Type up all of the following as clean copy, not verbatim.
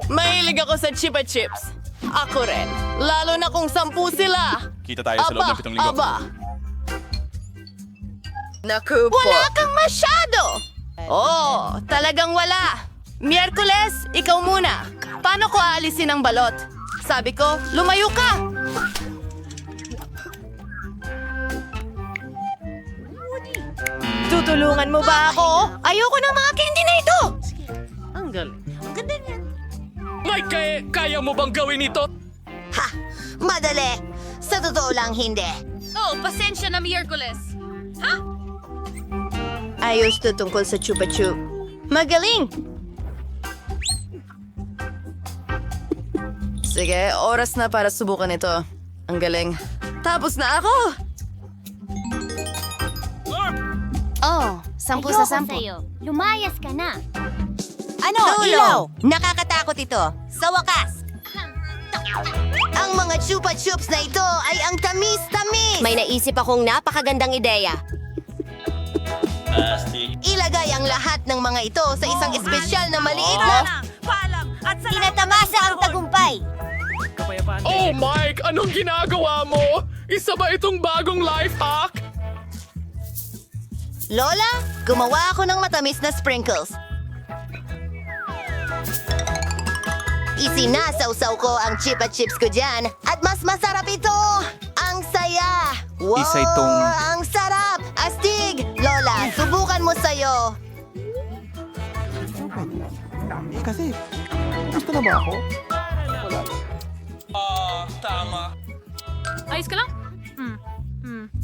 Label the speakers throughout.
Speaker 1: Mahilig ako sa Chupa Chips. Ako rin. Lalo na kung 10 sila.
Speaker 2: Kita tayo sa loob ng 7 linggo.
Speaker 1: Naku po. Wala kang masyado. Oh, talagang wala. Miyerkules, ikaw muna. Paano ko aalisin ang balot? Sabi ko, lumayo ka. Tutulungan mo ba ako? Ayoko ng mga candy na ito. Ang galing. Ang ganda niyan.
Speaker 2: Mike, kaya mo bang gawin ito?
Speaker 3: Ha! Madali! Sa totoo lang, hindi.
Speaker 4: Oh, pasensya na Miyerkules. Ha?
Speaker 1: Ayos to tungkol sa Chupa Chup. Magaling! Sige, oras na para subukan ito. Ang galing. Tapos na ako!
Speaker 4: Oh, 10 sa 10. Lumayas ka na.
Speaker 3: Ano? Ilaw! Nakakatakot ito. Sa wakas! Ang mga chupa chups na ito ay ang tamis-tamis!
Speaker 4: May naisip akong napakagandang ideya.
Speaker 3: Ilagay ang lahat ng mga ito sa isang espesyal na maliit na... Tinatamasa ang tagumpay!
Speaker 2: Oh, Mike! Anong ginagawa mo? Isa ba itong bagong life hack?
Speaker 3: Lola, gumawa ako ng matamis na sprinkles. Isinasawsaw ko ang Chupa Chips ko dyan at mas masarap ito! Ang saya! Wow!
Speaker 2: Isa itong-
Speaker 3: Ang sarap! Astig! Lola, subukan mo sa'yo!
Speaker 4: Ayos ka lang?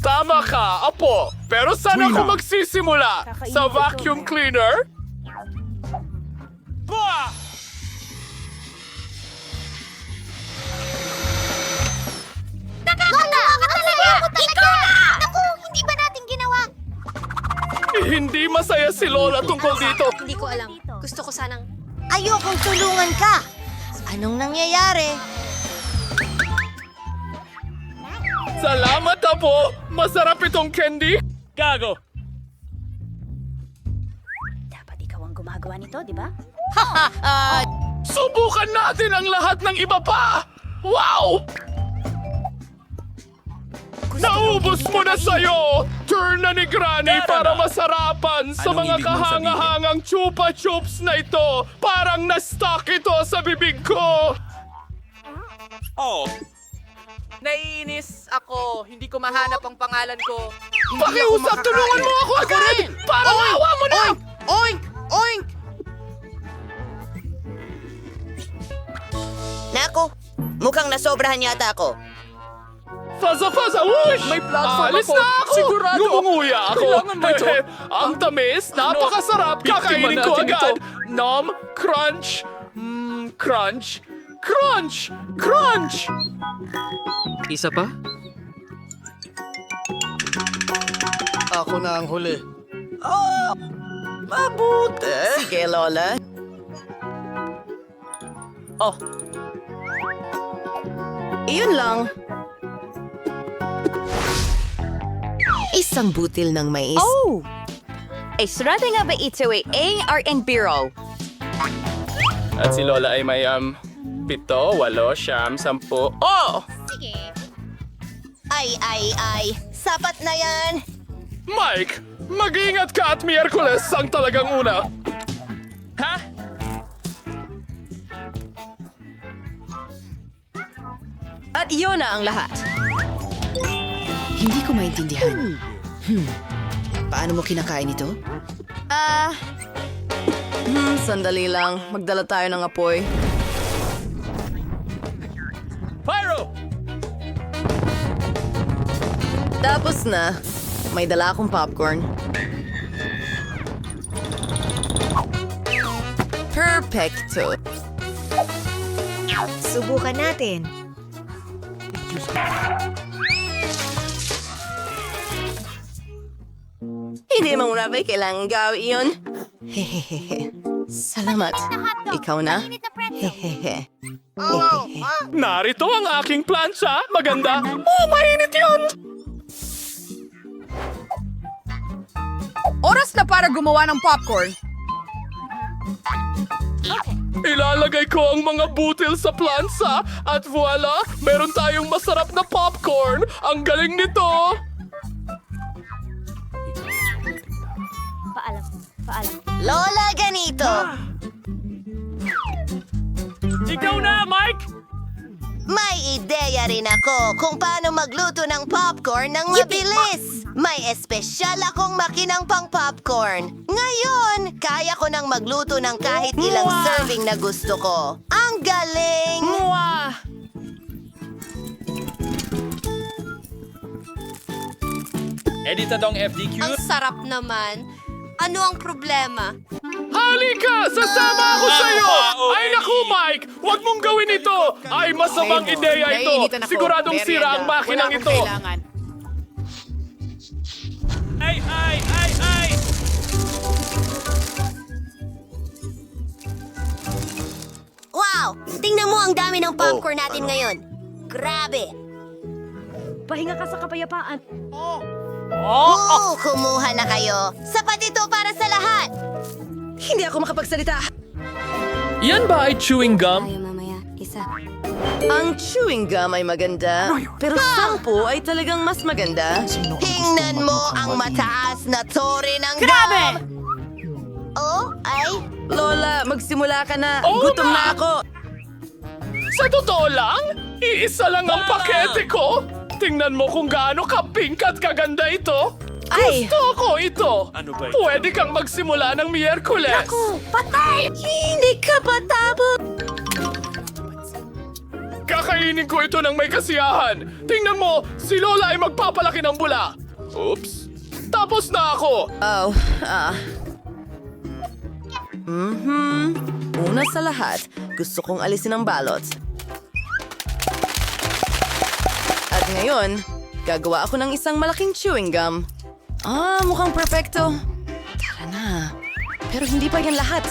Speaker 2: Tama ka, Apo. Pero saan ako magsisimula? Sa vacuum cleaner? Bah!
Speaker 3: Lola! Talaga! Ikaw na! Naku, hindi ba natin ginawa?
Speaker 2: Hindi masaya si Lola tungkol dito.
Speaker 4: Hindi ko alam. Gusto ko sanang...
Speaker 3: Ayokong tulungan ka! Anong nangyayari?
Speaker 2: Salamat, Apo. Masarap itong candy. Gago.
Speaker 4: Dapat ikaw ang gumagawa nito, di ba?
Speaker 2: Subukan natin ang lahat ng iba pa. Wow! Naubos mo na sa'yo! Turn na ni Granny para masarapan sa mga kahangahangang chupa chups na ito. Parang na-stuck ito sa bibig ko. Oh.
Speaker 5: Naiinis ako. Hindi ko mahanap ang pangalan ko.
Speaker 2: Pakiusap, tulungan mo ako agad! Parang awa mo na!
Speaker 5: Oink! Oink!
Speaker 3: Naku, mukhang nasobrahan yata ako.
Speaker 2: Faza-faza, whoosh!
Speaker 5: May platform
Speaker 2: Alis
Speaker 5: ako.
Speaker 2: na ako!
Speaker 5: Sigurado.
Speaker 2: Lumunguya ako!
Speaker 5: Kailangan mo ito.
Speaker 2: Ang tamis, napakasarap! Kakainin ko
Speaker 5: natin
Speaker 2: agad!
Speaker 5: ito.
Speaker 2: Nom, crunch, crunch, crunch, crunch!
Speaker 6: Isa pa?
Speaker 5: Ako na ang huli.
Speaker 1: Mabuti. Sige, Lola. Oh. Iyon lang. Isang butil ng mais.
Speaker 7: Oh! Ay, surada nga ba ito ay ARN Bureau?
Speaker 2: At si Lola ay may 7, 8, 9, 10. Oh!
Speaker 4: Sige.
Speaker 3: Ay. Sapat na yan.
Speaker 2: Mike, mag-ingat ka at Miyerkules ang talagang una. Ha?
Speaker 1: At iyon na ang lahat.
Speaker 8: Hindi ko maintindihan. Paano mo kinakain ito?
Speaker 1: Sandali lang. Magdala tayo ng apoy.
Speaker 2: Pyro!
Speaker 1: Tapos na. May dala akong popcorn. Perfecto.
Speaker 3: Subukan natin.
Speaker 1: Hindi mo na ba kailangan gawin yun? Hehehe. Salamat. Ikaw na? Hehehe.
Speaker 2: Narito ang aking plancha. Maganda. Oh, mainit yun!
Speaker 5: Oras na para gumawa ng popcorn.
Speaker 2: Ilalagay Inilagay ko ang mga butil sa plansa at voila, meron tayong masarap na popcorn. Ang galing nito!
Speaker 4: Paalam.
Speaker 3: Lola, ganito.
Speaker 2: Ikaw na, Mike!
Speaker 3: May ideya rin ako kung paano magluto ng popcorn ng mabilis. May espesyal akong makinang pang popcorn. Ngayon, kaya ko nang magluto ng kahit ilang serving na gusto ko. Ang galing!
Speaker 1: Mwah!
Speaker 6: Editadong FDQ.
Speaker 3: Ang sarap naman. Ano ang problema?
Speaker 2: Halika! Sasama ako sa'yo! Ay naku, Mike! Huwag mong gawin ito! Ay, masamang ideya ito!
Speaker 5: Naiinitan ako.
Speaker 2: Siguradong
Speaker 5: Merienda.
Speaker 2: sira ang makinang
Speaker 5: Wala akong
Speaker 2: ito!
Speaker 5: kailangan.
Speaker 6: Ay!
Speaker 3: Wow! Tingnan mo ang dami ng popcorn natin ngayon. Grabe!
Speaker 7: Pahinga ka sa kapayapaan.
Speaker 3: Oo, kumuha na kayo. Sapat ito para sa lahat.
Speaker 8: Hindi ako makapagsalita.
Speaker 2: Yan ba ay chewing gum?
Speaker 4: mamaya. Isa.
Speaker 1: Ang chewing gum ay maganda, pero 10 ay talagang mas maganda.
Speaker 3: Tingnan mo ang mataas na tore ng Grabe! Oh, ay...
Speaker 1: Lola, magsimula ka na.
Speaker 2: Oo
Speaker 1: Gutom
Speaker 2: nga.
Speaker 1: na ako.
Speaker 2: Sa totoo lang, iisa lang ang pakete ko. Tingnan mo kung gaano ka-pink at kaganda ito.
Speaker 1: Ay!
Speaker 2: Gusto ko ito. Ano ba ito? Pwede kang magsimula ng Miyerkules.
Speaker 1: Hindi ka patapos.
Speaker 2: Kakainin ko ito ng may kasiyahan. Tingnan mo, si Lola ay magpapalaki ng bula. Oops. Tapos na ako.
Speaker 1: Una sa lahat, gusto kong alisin ang balot. At ngayon, gagawa ako ng isang malaking chewing gum. Mukhang perfecto. Tara na. Pero hindi pa yan lahat.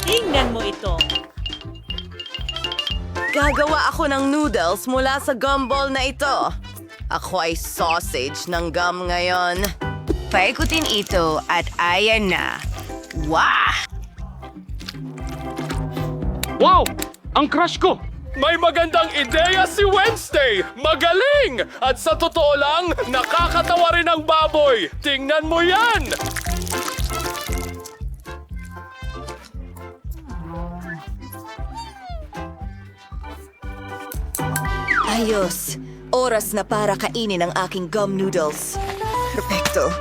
Speaker 7: Tingnan mo ito.
Speaker 1: Gagawa ako ng noodles mula sa gumball na ito. Ako ay sausage ng gum ngayon. Paikutin ito at ayan na. Wow!
Speaker 2: Wow! Ang crush ko! May magandang ideya si Wednesday! Magaling! At sa totoo lang, nakakatawa rin ang baboy! Tingnan mo yan!
Speaker 8: Ayos. Oras na para kainin ang aking gum noodles. Perfecto.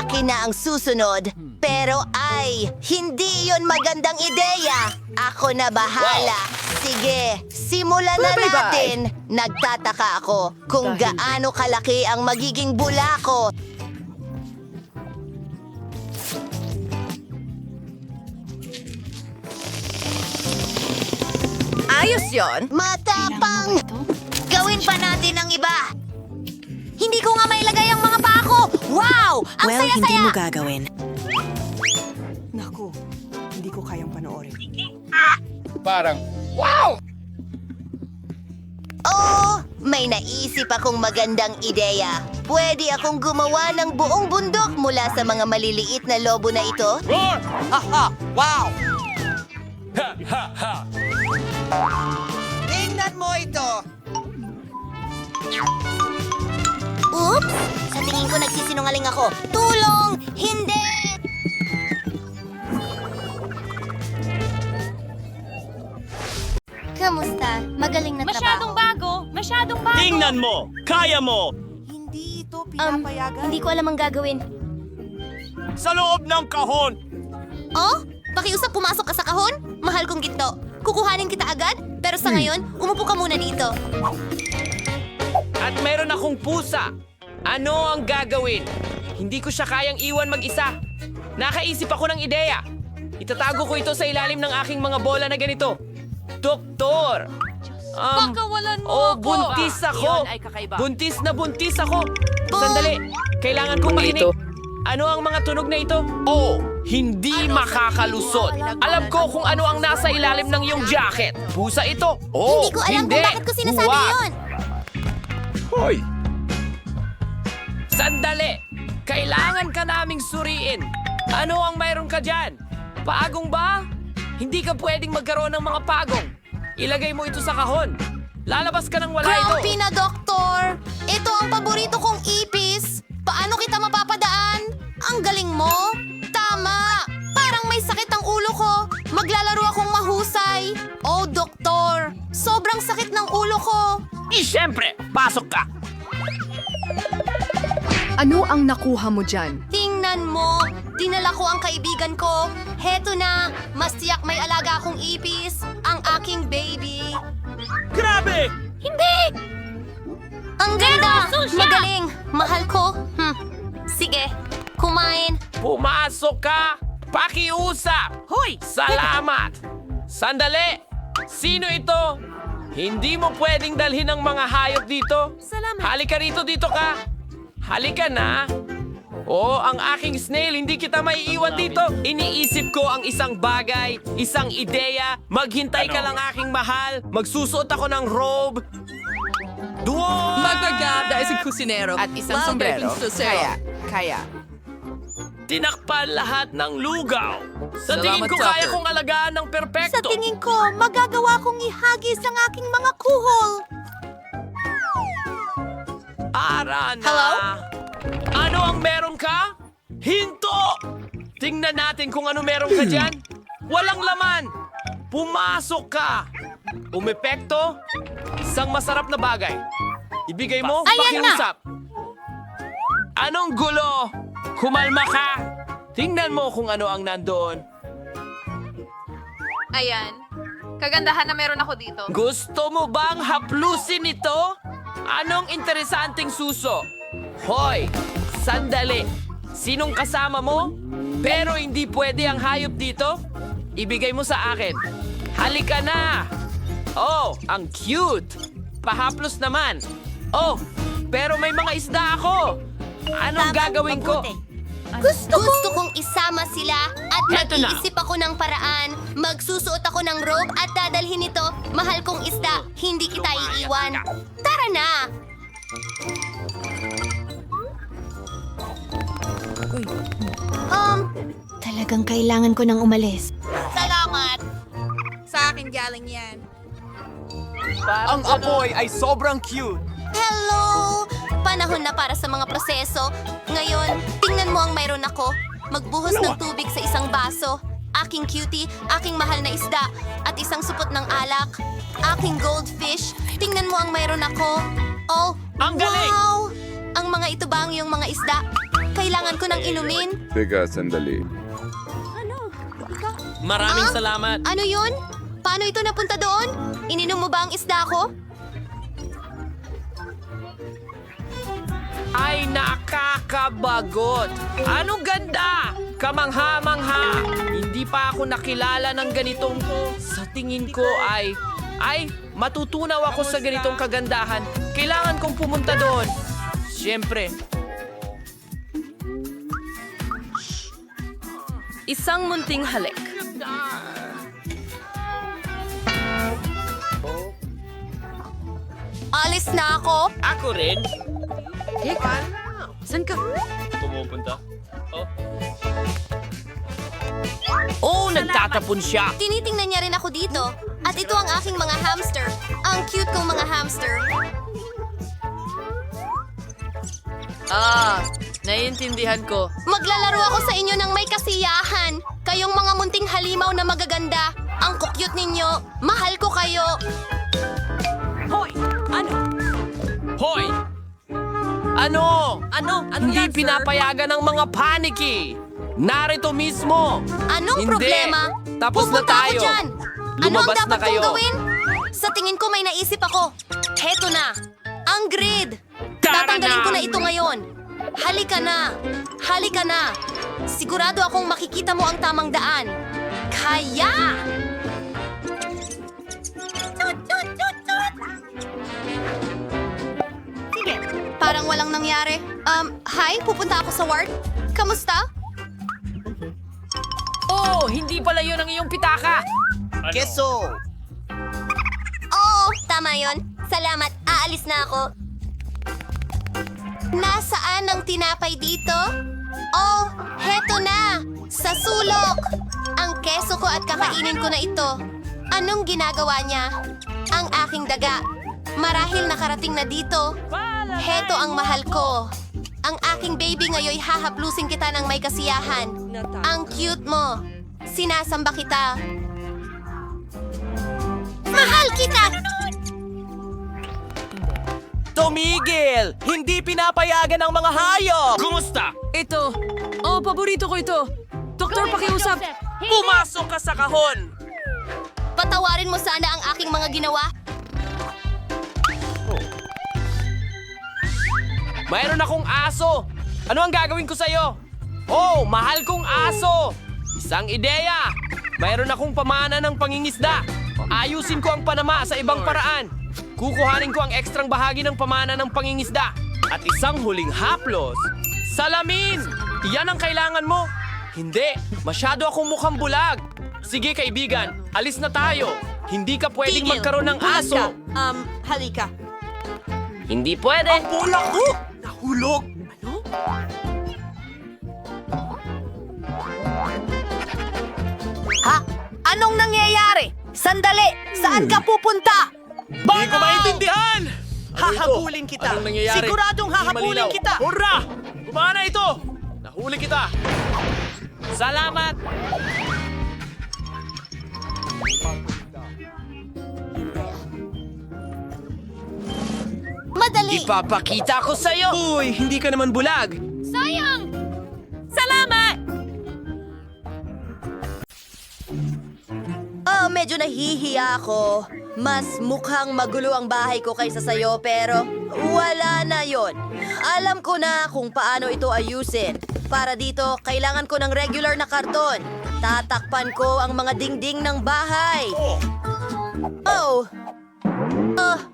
Speaker 3: Akin na ang susunod. Pero ay, hindi yon magandang ideya. Ako na bahala. Sige, simulan na
Speaker 1: Bye-bye.
Speaker 3: natin. Nagtataka ako kung gaano kalaki ang magiging bula ko.
Speaker 1: Ayos yon.
Speaker 3: Matapang! Gawin pa natin ang iba. Hindi ko nga mailagay ang mga paa ko. Wow! Ang
Speaker 8: Well, hindi
Speaker 3: saya-saya!
Speaker 8: mo gagawin.
Speaker 9: Naku, hindi ko kayang panoorin.
Speaker 2: Parang, wow!
Speaker 3: Oh, may naisip akong magandang ideya. Pwede akong gumawa ng buong bundok mula sa mga maliliit na lobo na ito.
Speaker 2: Roar!
Speaker 5: Tingnan mo ito!
Speaker 3: Oops! Sa tingin ko nagsisinungaling ako. Tulong! Hindi!
Speaker 4: Kamusta? Magaling na
Speaker 7: Masyadong
Speaker 4: trabaho.
Speaker 7: Masyadong bago.
Speaker 6: Tingnan mo! Kaya mo!
Speaker 9: Hindi ito pinapayagan.
Speaker 4: Hindi ko alam ang gagawin.
Speaker 6: Sa loob ng kahon!
Speaker 3: Oh? Pakiusap pumasok ka sa kahon? Mahal kong ginto. Kukuhanin kita agad? Pero sa ngayon, umupo ka muna dito.
Speaker 5: At meron akong pusa. Ano ang gagawin? Hindi ko siya kayang iwan mag-isa. Nakaisip ako ng ideya. Itatago ko ito sa ilalim ng aking mga bola na ganito. Doktor!
Speaker 7: Pagkawalan mo
Speaker 5: Oh,
Speaker 7: ako.
Speaker 5: buntis ako!
Speaker 7: Iyon ay kakaiba.
Speaker 5: Buntis ako! Sandali, kailangan kong makinig. Ano ang mga tunog na ito? Oh, hindi makakalusot. Alam ko kung ano ang nasa ilalim ng iyong jacket. Pusa ito. Oh,
Speaker 3: Hindi ko alam kung bakit ko sinasabi
Speaker 5: Huwag.
Speaker 3: yon.
Speaker 2: Hoy!
Speaker 5: Sandali! Kailangan ka naming suriin. Ano ang mayroon ka dyan? Pagong ba? Hindi ka pwedeng magkaroon ng mga pagong. Ilagay mo ito sa kahon. Lalabas ka ng wala ito.
Speaker 3: Grumpy na doktor! Ito ang paborito kong ipis! Paano kita mapapadaan? Ang galing mo! Tama! Parang may sakit ang ulo ko! Maglalaro akong mahusay! Oh, doktor! Sobrang sakit ng ulo ko!
Speaker 6: Siyempre, pasok ka.
Speaker 1: Ano ang nakuha mo dyan?
Speaker 3: Tingnan mo! Dinala ko ang kaibigan ko! Heto na! Mas tiyak may alaga akong ipis! Ang aking baby!
Speaker 6: Grabe!
Speaker 3: Hindi! Ang ganda! Magaling! Mahal ko! Sige, kumain!
Speaker 5: Pumasok ka! Pakiusap! Hoy! Salamat! Sandali! Sino ito? Hindi mo pwedeng dalhin ang mga hayop dito?
Speaker 3: Salamat.
Speaker 5: Halika rito, dito ka! Halika na! Oh, ang aking snail, hindi kita maiiwan dito. Iniisip ko ang isang bagay, isang ideya. Maghintay ka lang aking mahal. Magsusuot ako ng robe. Duo!
Speaker 1: Magaganda isang kusinero at isang sombrero. Kaya.
Speaker 5: Tinakpan lahat ng lugaw. Sa tingin
Speaker 1: Salamat,
Speaker 5: ko kaya
Speaker 1: Tucker.
Speaker 5: kong alagaan ng perpekto.
Speaker 3: Sa tingin ko, magagawa kong ihagis ang aking mga kuhol.
Speaker 5: Ara na.
Speaker 3: Hello?
Speaker 5: Ano ang meron ka? Hinto! Tingnan natin kung ano meron ka dyan. Walang laman. Pumasok ka. Umepekto? Isang masarap na bagay. Ibigay mo,
Speaker 3: Ayan na.
Speaker 5: pakiusap. Anong gulo? Kumalma ka. Tingnan mo kung ano ang nandoon.
Speaker 7: Ayan. Kagandahan na meron ako dito.
Speaker 5: Gusto mo bang haplusin ito? Anong interesanteng suso? Hoy, sandali. Sinong kasama mo? Pero hindi pwede ang hayop dito? Ibigay mo sa akin. Halika na! Oh, ang cute! Pahaplos naman. Oh, pero may mga isda ako. Anong gagawin ko?
Speaker 3: Gusto kong isama sila at
Speaker 5: Heto na.
Speaker 3: mag-iisip ako ng paraan. Magsusuot ako ng robe at dadalhin ito. Mahal kong isda, hindi kita iiwan. Tara na!
Speaker 4: Talagang kailangan ko nang umalis.
Speaker 3: Salamat!
Speaker 9: Sa akin galing yan.
Speaker 6: Ang apoy ay sobrang cute.
Speaker 3: Hello! Panahon na para sa mga proseso. Ngayon, tingnan mo ang mayroon ako. Magbuhos ng tubig sa isang baso. Aking cutie, aking mahal na isda, at isang supot ng alak. Aking goldfish, tingnan mo ang mayroon ako. Oh,
Speaker 5: Ang galing!
Speaker 3: wow! Ang mga ito ba ang iyong mga isda? Kailangan ko ng inumin.
Speaker 10: Teka, sandali.
Speaker 5: Maraming salamat.
Speaker 3: Ano yun? Paano ito napunta doon? Ininom mo ba ang isda ko?
Speaker 5: Ay, nakakabagot! Anong ganda! Kamangha-mangha! Hindi pa ako nakilala ng ganitong sa tingin ko ay, matutunaw ako sa ganitong kagandahan. Kailangan kong pumunta doon. Siyempre. Isang munting halik.
Speaker 3: Alis na ako.
Speaker 5: Ako rin.
Speaker 1: Saan ka?
Speaker 6: Pumupunta.
Speaker 5: Oh, nagtatapon siya.
Speaker 3: Tinitingnan niya rin ako dito. At ito ang aking mga hamster. Ang cute kong mga hamster.
Speaker 1: Naiintindihan ko.
Speaker 3: Maglalaro ako sa inyo ng may kasiyahan. Kayong mga munting halimaw na magaganda. Ang kukyut ninyo. Mahal ko kayo.
Speaker 5: Hoy! Ano? Hindi pinapayagan ng mga paniki. Narito mismo.
Speaker 3: Anong
Speaker 5: Hindi.
Speaker 3: problema?
Speaker 5: Tapos na
Speaker 3: Pupunta
Speaker 5: tayo.
Speaker 3: ako dyan. Ano ang
Speaker 5: Lumabas na
Speaker 3: dapat
Speaker 5: kayo.
Speaker 3: kong gawin? Sa tingin ko may naisip ako. Heto na. Ang grid.
Speaker 5: Tara
Speaker 3: Tatanggalin
Speaker 5: na.
Speaker 3: ko na ito ngayon. Halika na. Halika na. Sigurado akong makikita mo ang tamang daan. Kaya! Sige. Parang walang nangyari. Hi, pupunta ako sa ward. Kamusta?
Speaker 5: Oh, hindi pala yun ang iyong pitaka.
Speaker 6: Keso!
Speaker 3: Oo, tama yon. Salamat, aalis na ako. Nasaan ang tinapay dito? Oh, heto na! Sa sulok! Ang keso ko at kakainin ko na ito. Anong ginagawa niya? Ang aking daga. Marahil nakarating na dito. Heto ang mahal ko. Ang aking baby ngayon hahaplusin kita ng may kasiyahan. Ang cute mo. Sinasamba kita. Mahal kita!
Speaker 6: Tumigil! Hindi pinapayagan ng mga hayop!
Speaker 5: Kumusta?
Speaker 10: Ito. Oh, paborito ko ito. Doktor, pakiusap.
Speaker 6: Pumasok ka sa kahon!
Speaker 3: Patawarin mo sana ang aking mga ginawa.
Speaker 5: Mayroon akong aso! Ano ang gagawin ko sa'yo? Oh, mahal kong aso! Isang ideya! Mayroon akong pamana ng pangingisda. Ayusin ko ang panama sa ibang paraan. Kukuhanin ko ang ekstrang bahagi ng pamana ng pangingisda. At isang huling haplos. Salamin! Iyan ang kailangan mo. Hindi, masyado akong mukhang bulag. Sige kaibigan, alis na tayo. Hindi ka pwedeng magkaroon ng aso.
Speaker 10: Halika.
Speaker 5: Hindi pwede.
Speaker 6: Bulak ko! Nahulog!
Speaker 1: Ha? Anong nangyayari? Sandali! Saan ka pupunta?
Speaker 6: Hindi ko maintindihan!
Speaker 10: Hahabulin kita.
Speaker 6: Anong nangyayari?
Speaker 10: Siguradong hahabulin kita.
Speaker 6: Hurra! Gumana ito! Nahuli kita!
Speaker 5: Salamat!
Speaker 3: Madali!
Speaker 5: Ipapakita ko sa'yo!
Speaker 6: Uy, hindi ka naman bulag!
Speaker 4: Sayang!
Speaker 10: Salamat!
Speaker 8: Medyo nahihiya ako. Mas mukhang magulo ang bahay ko kaysa sa'yo pero wala na yon. Alam ko na kung paano ito ayusin. Para dito, kailangan ko ng regular na karton. Tatakpan ko ang mga dingding ng bahay.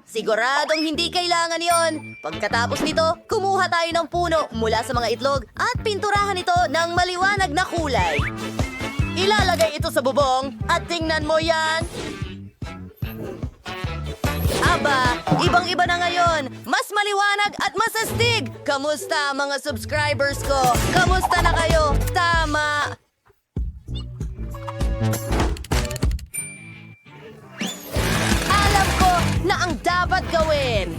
Speaker 8: Siguradong hindi kailangan yon. Pagkatapos nito, kumuha tayo ng puno mula sa mga itlog at pinturahan ito ng maliwanag na kulay. Ilalagay ito sa bubong at tingnan mo yan. Aba, ibang-iba na ngayon. Mas maliwanag at mas astig. Kamusta mga subscribers ko? Kamusta na kayo? Tama. Alam ko na ang dapat gawin.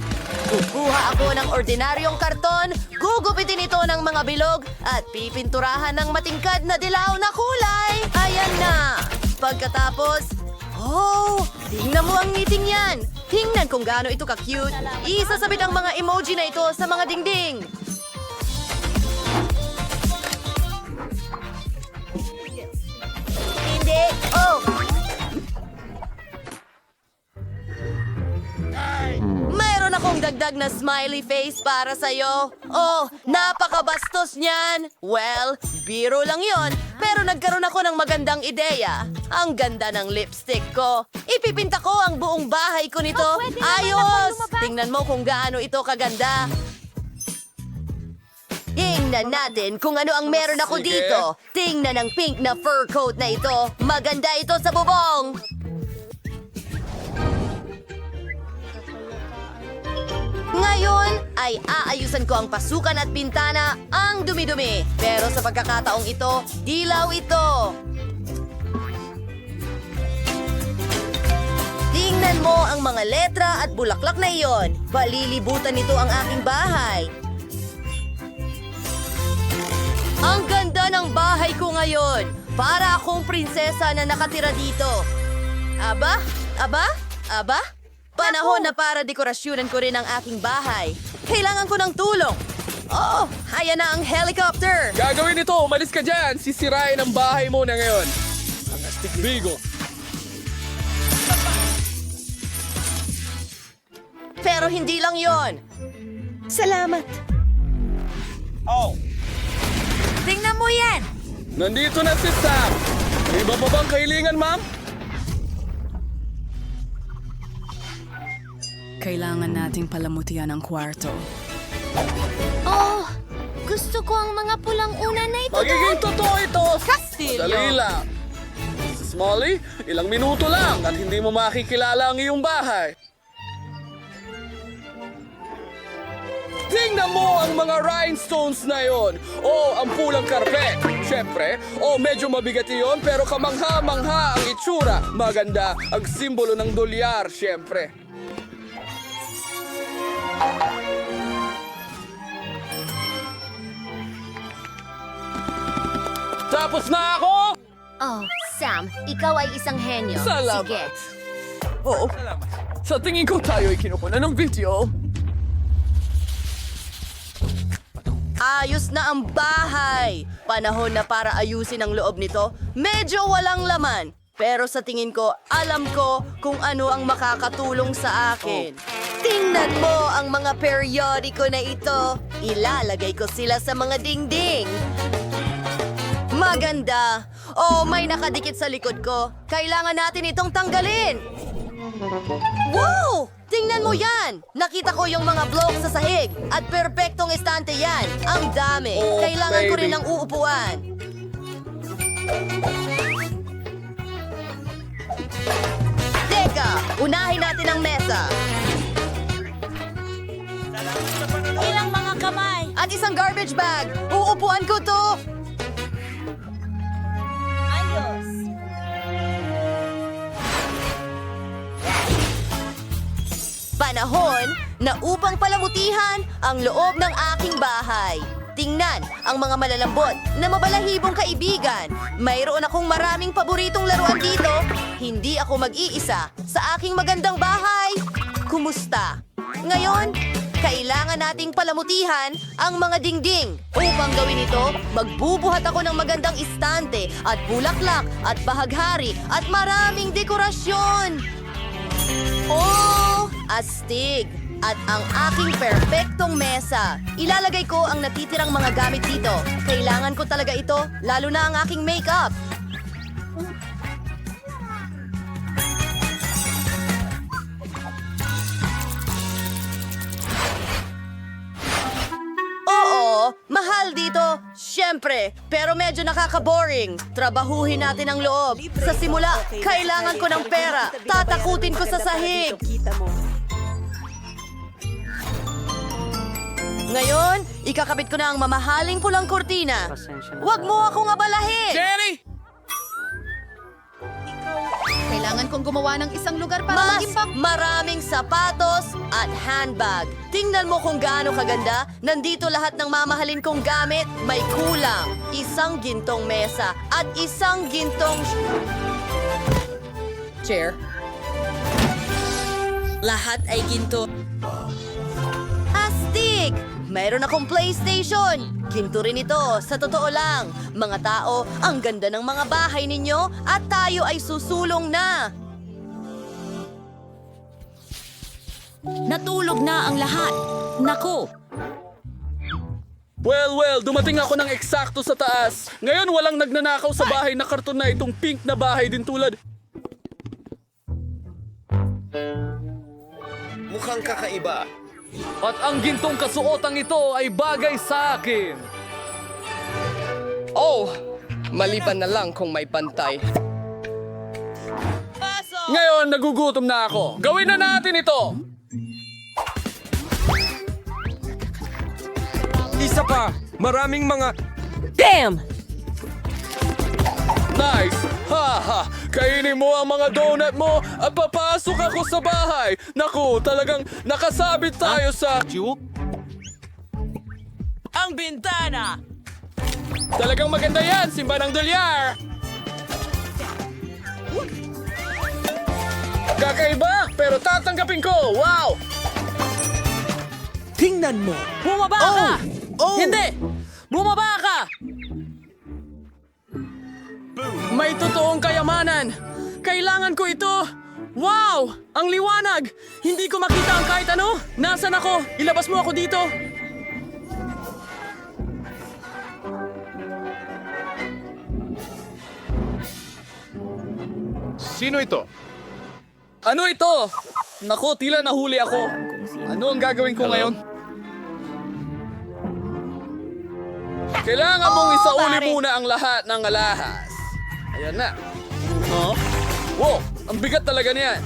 Speaker 8: Kukuha ako ng ordinaryong karton, gugupitin ito ng mga bilog, at pipinturahan ng matingkad na dilaw na kulay. Ayan na. Pagkatapos, tingnan mo ang meeting yan. Tingnan kung gaano ito ka-cute. Isasabit ang mga emoji na ito sa mga dingding. Hindi. Mayroon akong dagdag na smiley face para sa'yo. Napakabastos niyan. Well, biro lang yon. Pero nagkaroon ako ng magandang ideya. Ang ganda ng lipstick ko. Ipipinta ko ang buong bahay ko nito.
Speaker 4: pwede naman
Speaker 8: Ayos!
Speaker 4: ako lumabas.
Speaker 8: Tingnan mo kung gaano ito kaganda. Tingnan natin kung ano ang meron ako dito. Tingnan ang pink na fur coat na ito. Maganda ito sa bubong. Ngayon ay aayusan ko ang pasukan at bintana ang dumi-dumi. Pero sa pagkakataong ito, dilaw ito. Tingnan mo ang mga letra at bulaklak na iyon. Palilibutan nito ang aking bahay. Ang ganda ng bahay ko ngayon. Para akong prinsesa na nakatira dito. Aba? Panahon na para dekorasyonan ko rin ang aking bahay. Kailangan ko ng tulong. Ayan na ang helicopter.
Speaker 2: Gagawin ito! Umalis ka dyan! Sisirain ang bahay mo na ngayon. Ang astig bigo.
Speaker 8: Pero hindi lang yon. Salamat.
Speaker 1: Tingnan mo yan!
Speaker 2: Nandito na si Sam! May iba pa bang kahilingan, ma'am?
Speaker 10: Kailangan nating palamutian ang kwarto.
Speaker 3: Gusto ko ang mga pulang unan na ito.
Speaker 2: Magiging totoo ito!
Speaker 10: Castillo!
Speaker 2: Dali lang! Mrs. Molly, ilang minuto lang at hindi mo makikilala ang iyong bahay. Tingnan mo ang mga rhinestones na yon. O, ang pulang karpet. Siyempre, medyo mabigat yon pero kamangha-mangha ang itsura. Maganda ang simbolo ng dolyar, siyempre. Tapos na ako!
Speaker 4: Oh, Sam, ikaw ay isang henyo.
Speaker 2: Salamat.
Speaker 4: Sige.
Speaker 2: Oo. Sa tingin ko tayo ay kinukuha ng video.
Speaker 8: Ayos na ang bahay! Panahon na para ayusin ang loob nito. Medyo walang laman. Pero sa tingin ko, alam ko kung ano ang makakatulong sa akin. Tingnan mo ang mga periodiko na ito. Ilalagay ko sila sa mga dingding. Maganda! Oh, may nakadikit sa likod ko. Kailangan natin itong tanggalin. Wow! Tingnan mo yan! Nakita ko yung mga blocks sa sahig at perpektong estante yan. Ang dami.
Speaker 2: Oh,
Speaker 8: Kailangan ko
Speaker 2: baby.
Speaker 8: rin ng uupuan. Teka! Unahin natin ang mesa.
Speaker 9: Ilang mga kamay.
Speaker 8: At isang garbage bag. Uupuan ko to.
Speaker 9: Ayos.
Speaker 8: Panahon na upang palamutihan ang loob ng aking bahay. Tingnan ang mga malalambot na mabalahibong kaibigan. Mayroon akong maraming paboritong laruan dito. Hindi ako mag-iisa sa aking magandang bahay. Kumusta? Ngayon, kailangan nating palamutihan ang mga dingding. Upang gawin ito, magbubuhat ako ng magandang istante at bulaklak at bahaghari at maraming dekorasyon. Oh, astig! At ang aking perpektong mesa. Ilalagay ko ang natitirang mga gamit dito. Kailangan ko talaga ito, lalo na ang aking makeup. Oo, mahal dito. Siyempre, pero medyo nakaka-boring. Trabahuhin natin ang loob. Sa simula, kailangan ko ng pera. Tatakutin ko sa sahig. Ngayon, ikakabit ko na ang mamahaling pulang kurtina. Huwag mo akong abalahin!
Speaker 2: Jenny!
Speaker 1: Kailangan kong gumawa ng isang lugar para
Speaker 8: Mas maraming sapatos at handbag. Tingnan mo kung gaano kaganda. Nandito lahat ng mamahalin kong gamit. May kulang. Isang gintong mesa at isang gintong... chair. Lahat ay ginto. Astig! Mayroon akong PlayStation. Ginto rin ito, sa totoo lang. Mga tao, ang ganda ng mga bahay ninyo at tayo ay susulong na.
Speaker 10: Natulog na ang lahat. Naku!
Speaker 2: Well, dumating ako ng eksakto sa taas. Ngayon walang nagnanakaw sa bahay na karton na itong pink na bahay din tulad. Mukhang kakaiba. At ang gintong kasuotang ito ay bagay sa akin. Oh, maliban na lang kung may pantay. Ngayon, nagugutom na ako. Gawin na natin ito!
Speaker 6: Isa pa, maraming mga...
Speaker 10: Damn!
Speaker 2: Nice! Ha! Kainin mo ang mga donut mo at papasok ako sa bahay. Naku, talagang nakasabit tayo sa...
Speaker 5: Ang bintana!
Speaker 2: Talagang maganda yan, simba ng dolyar! Kakaiba, pero tatanggapin ko! Wow!
Speaker 6: Tingnan mo!
Speaker 10: Bumaba ka!
Speaker 6: Oh!
Speaker 10: Hindi! Bumaba ka! May totoong kayamanan! Kailangan ko ito! Wow! Ang liwanag! Hindi ko makita ang kahit ano! Nasaan ako? Ilabas mo ako dito!
Speaker 2: Sino ito? Ano ito? Naku, tila nahuli ako. Ano ang gagawin ko ngayon? Kailangan mong isauli muna ang lahat ng alahas. Ayan na. Oh? Wow, ang bigat talaga niyan.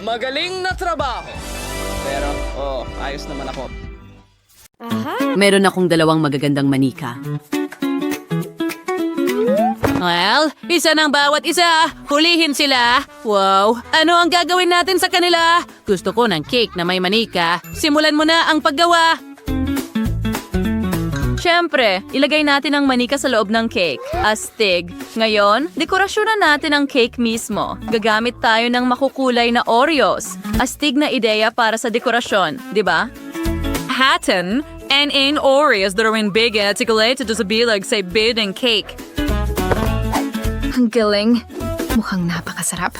Speaker 10: Magaling na trabaho. Pero, ayos naman ako.
Speaker 8: Meron akong dalawang magagandang manika.
Speaker 1: Well, isa ng bawat isa. Hulihin sila. Wow, ano ang gagawin natin sa kanila? Gusto ko ng cake na may manika. Simulan mo na ang paggawa. Siyempre, ilagay natin ang manika sa loob ng cake. Astig. Ngayon, dekorasyonan natin ang cake mismo. Gagamit tayo ng makukulay na Oreos. Astig na ideya para sa dekorasyon, di ba? Hatten and in Oreos that are in big articulated to sa bilag sa bidding cake.
Speaker 7: Ang galing. Mukhang napakasarap.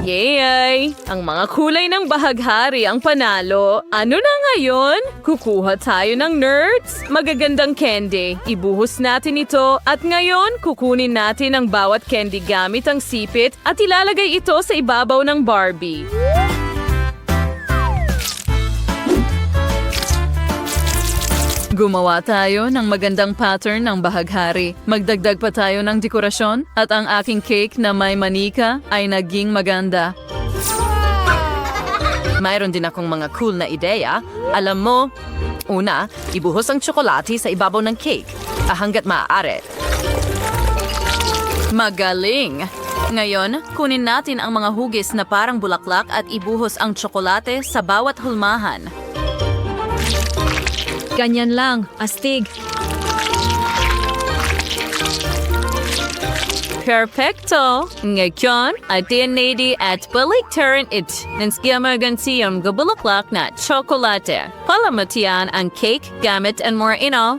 Speaker 1: Yay! Ang mga kulay ng bahaghari ang panalo. Ano na ngayon? Kukuha tayo ng nerds. Magagandang candy. Ibuhos natin ito at ngayon kukunin natin ang bawat candy gamit ang sipit at ilalagay ito sa ibabaw ng Barbie. Gumawa tayo ng magandang pattern ng bahaghari. Magdagdag pa tayo ng dekorasyon at ang aking cake na may manika ay naging maganda. Mayroon din akong mga cool na ideya. Alam mo, una, ibuhos ang tsokolate sa ibabaw ng cake hanggat maaari. Magaling! Ngayon, kunin natin ang mga hugis na parang bulaklak at ibuhos ang tsokolate sa bawat hulmahan.
Speaker 7: Ganyan lang. Astig.
Speaker 1: Perfecto! Ngayon, atin nadi at baliktaran it ng skiyamagan siyang gabulaklak na tsokolate. Palamatian ang cake gamit ang more ino.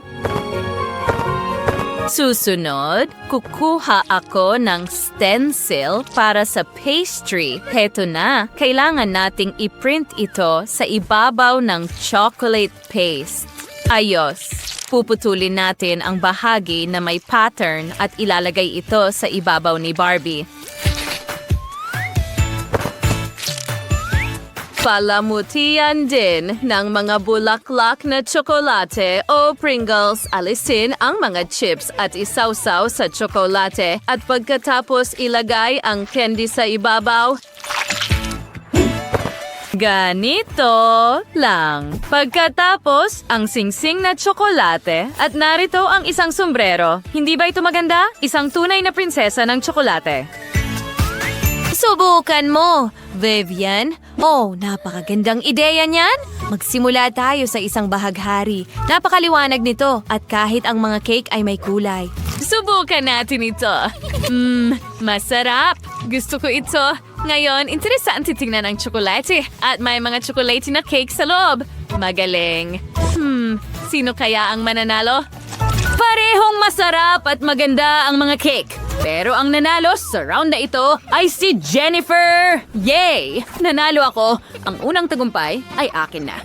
Speaker 1: Susunod, kukuha ako ng stencil para sa pastry. Heto na, kailangan nating i-print ito sa ibabaw ng chocolate paste. Ayos! Puputulin natin ang bahagi na may pattern at ilalagay ito sa ibabaw ni Barbie. Palamutian din ng mga bulaklak na tsokolate o Pringles. Alisin ang mga chips at isawsaw sa tsokolate at pagkatapos ilagay ang candy sa ibabaw. Ganito lang. Pagkatapos, ang singsing na tsokolate at narito ang isang sombrero. Hindi ba ito maganda? Isang tunay na prinsesa ng tsokolate.
Speaker 7: Subukan mo, Vivian. Oh, napakagandang ideya niyan. Magsimula tayo sa isang bahaghari. Napakaliwanag nito at kahit ang mga cake ay may kulay.
Speaker 1: Subukan natin ito. Masarap. Gusto ko ito. Ngayon, interesante tingnan ang tsokolate at may mga tsokolate na cake sa loob. Magaling. Sino kaya ang mananalo? Parehong masarap at maganda ang mga cake. Pero ang nanalo sa round na ito ay si Jennifer! Yay! Nanalo ako. Ang unang tagumpay ay akin na.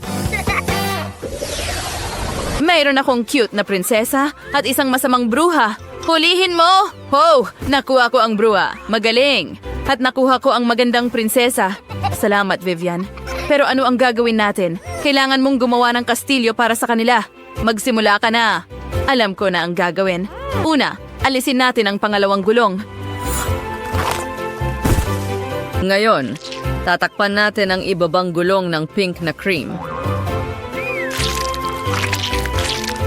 Speaker 1: Mayroon akong cute na prinsesa at isang masamang bruha. Hulihin mo! Ho! Nakuha ko ang bruha. Magaling! At nakuha ko ang magandang prinsesa. Salamat, Vivian. Pero ano ang gagawin natin? Kailangan mong gumawa ng kastilyo para sa kanila. Magsimula ka na. Alam ko na ang gagawin. Una, alisin natin ang pangalawang gulong. Ngayon, tatakpan natin ang ibabang gulong ng pink na cream.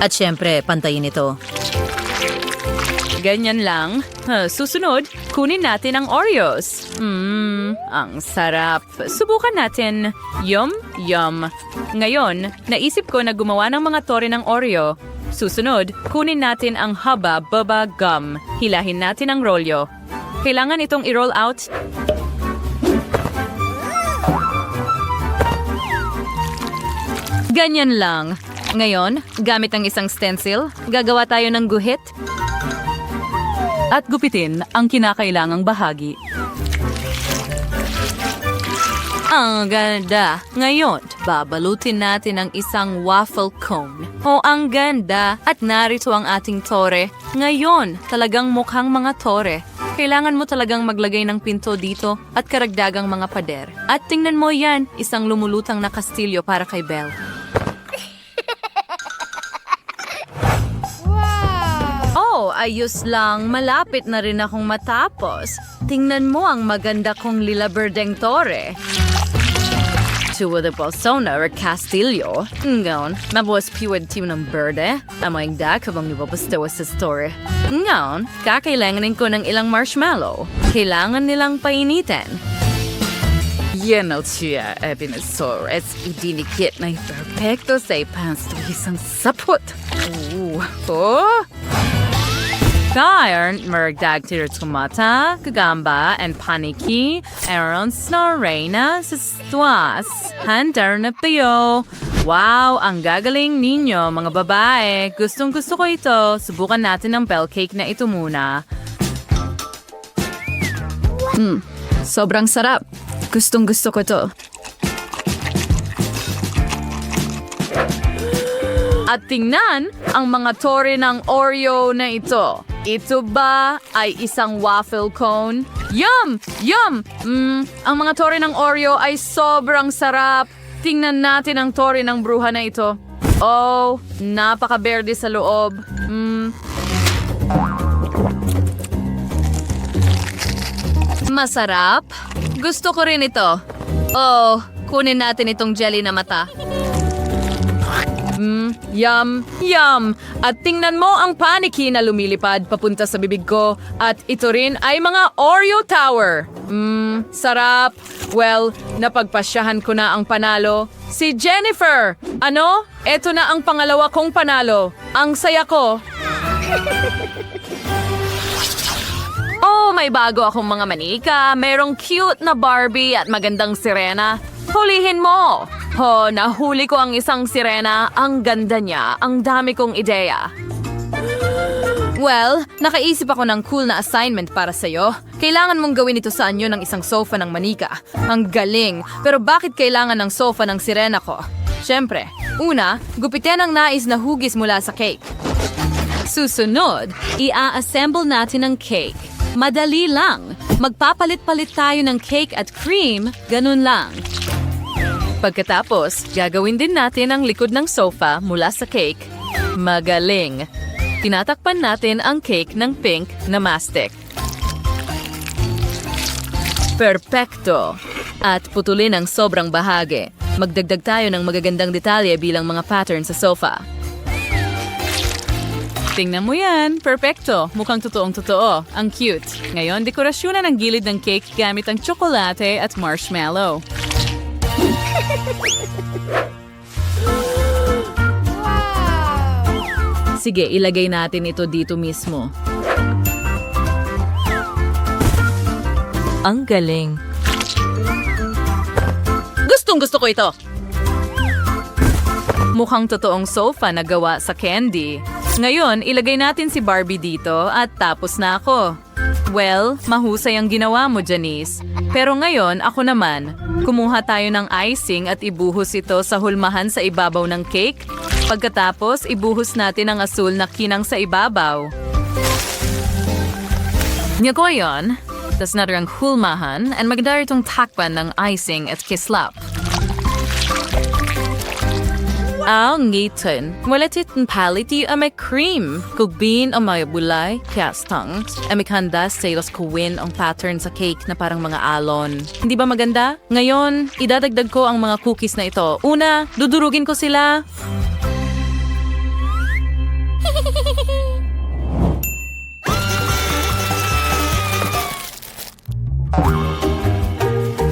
Speaker 1: At syempre, pantayin ito. Ganyan lang. Susunod, kunin natin ang Oreos. Ang sarap. Subukan natin. Yum, yum. Ngayon, naisip ko na gumawa ng mga tore ng Oreo. Susunod, kunin natin ang Hubba Bubba Gum. Hilahin natin ang rolyo. Kailangan itong i-roll out. Ganyan lang. Ngayon, gamit ang isang stencil, gagawa tayo ng guhit. At gupitin ang kinakailangang bahagi. Ang ganda. Ngayon, babalutin natin ang isang waffle cone. Oh, ang ganda. At narito ang ating tore. Ngayon, talagang mukhang mga tore. Kailangan mo talagang maglagay ng pinto dito at karagdagang mga pader. At tingnan mo yan, isang lumulutang na kastilyo para kay Belle. Oh, ayos lang. Malapit na rin akong matapos.
Speaker 7: tingnan mo ang maganda kong lila berdeng tore. Tuwa de Bolsona or Castillo. Ngayon, mabuwas piwad tiyo ng berde. Amoy da kabang nipapastawa sa store. Ngayon, kakailanganin ko ng ilang marshmallow. Kailangan nilang painitin. Yan o siya, Ebenesaurus. Idinikit na perfecto sa ipansto isang sapot. Oh! Kaya, maragdag tira tomata, kagamba, and paniki, aron sa reyna sa stwas. Handar na tayo. Wow, ang gagaling ninyo, mga babae. Gustong gusto ko ito. Subukan natin ang bell cake na ito muna. Sobrang sarap. Gustong gusto ko ito. At tingnan ang mga tore ng Oreo na ito. Ito ba ay isang waffle cone? Yum! Yum! Ang mga tore ng Oreo ay sobrang sarap. Tingnan natin ang tore ng bruha na ito. Oh, napaka-berde sa loob. Masarap. Gusto ko rin ito. Oh, kunin natin itong jelly na mata. Yum, yum. At tingnan mo ang paniki na lumilipad papunta sa bibig ko. At ito rin ay mga Oreo Tower. Sarap. Well, napagpasyahan ko na ang panalo. Si Jennifer! Ano? Ito na ang pangalawa kong panalo. Ang saya ko. Oh, may bago akong mga manika. Merong cute na Barbie at magandang sirena. Hulihin mo! Ho, nahuli ko ang isang sirena. Ang ganda niya. Ang dami kong ideya. Well, nakaisip ako ng cool na assignment para sa'yo. Kailangan mong gawin ito sa anyo ng isang sofa ng manika. Ang galing. Pero bakit kailangan ng sofa ng sirena ko? Siyempre, una, gupitin ang nais na hugis mula sa cake. Susunod, i-assemble natin ang cake. Madali lang. Magpapalit-palit tayo ng cake at cream. Ganun lang. Pagkatapos, gagawin din natin ang likod ng sofa mula sa cake. Magaling. Tinatakpan natin ang cake ng pink na mastic. Perpekto. At putulin ang sobrang bahagi. Magdagdag tayo ng magagandang detalye bilang mga pattern sa sofa. Tingnan mo yan. Perpekto. Mukhang totoong-totoo. Ang cute. Ngayon, dekorasyonan ang gilid ng cake gamit ang tsokolate at marshmallow. Sige, ilagay natin ito dito mismo. Ang galing. Gustong-gusto ko ito. Mukhang totoong sofa na gawa sa candy. Ngayon, ilagay natin si Barbie dito at tapos na ako. Well, mahusay ang ginawa mo, Janice. Pero ngayon, ako naman. Kumuha tayo ng icing at ibuhos ito sa hulmahan sa ibabaw ng cake. Pagkatapos, ibuhos natin ang asul na kinang sa ibabaw. Ngayon, tas na rin ang hulmahan and magdari itong takpan ng icing at kislap. Ang ngitin, wala titong paliti ang may cream. Kugbin ang may bulay, kastang, ang may kandas sa ilos kuwin ang pattern sa cake na parang mga alon. Hindi ba maganda? Ngayon, idadagdag ko ang mga cookies na ito. Una, dudurugin ko sila.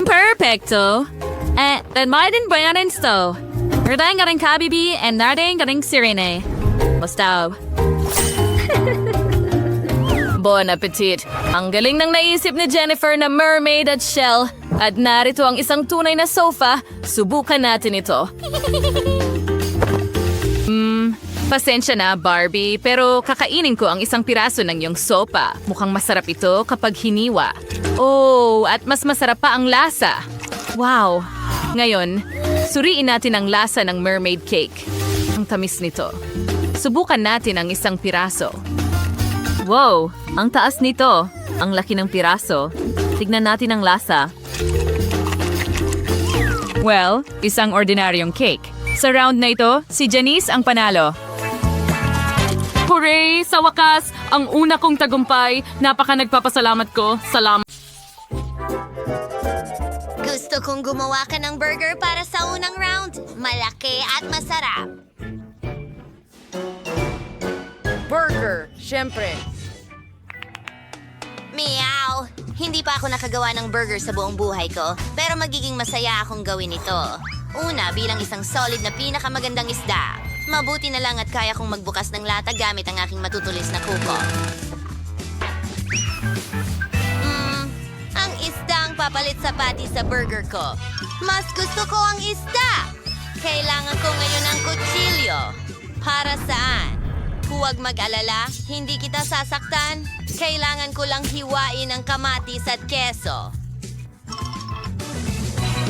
Speaker 7: Perfecto. Then may din ba yan ito? Nardang garing kabibi and nardang garing sirene. Basta. Bon appetit. Ang galing ng naisip ni Jennifer na mermaid at shell. At narito ang isang tunay na sofa. Subukan natin ito. Pasensya na, Barbie, pero kakainin ko ang isang piraso ng iyong sopa. Mukhang masarap ito kapag hiniwa. Oh, at mas masarap pa ang lasa. Wow. Ngayon, suriin natin ang lasa ng mermaid cake. Ang tamis nito. Subukan natin ang isang piraso. Wow, ang taas nito. Ang laki ng piraso. Tignan natin ang lasa. Well, isang ordinaryong cake. Sa round na ito, si Janice ang panalo. Hooray! Sa wakas, ang una kong tagumpay. Napaka nagpapasalamat ko. Salamat.
Speaker 4: Gusto kong gumawa ka ng burger para sa unang round. Malaki at masarap.
Speaker 8: Burger, syempre.
Speaker 4: Meow! Hindi pa ako nakagawa ng burger sa buong buhay ko, pero magiging masaya akong gawin ito. Una, bilang isang solid na pinakamagandang isda. Mabuti na lang at kaya kong magbukas ng lata gamit ang aking matutulis na kuko. Ang isda ang papalit sa patty sa burger ko. Mas gusto ko ang isda! Kailangan ko ngayon ng kutsilyo. Para saan? Huwag mag-alala, hindi kita sasaktan. Kailangan ko lang hiwain ang kamatis at keso.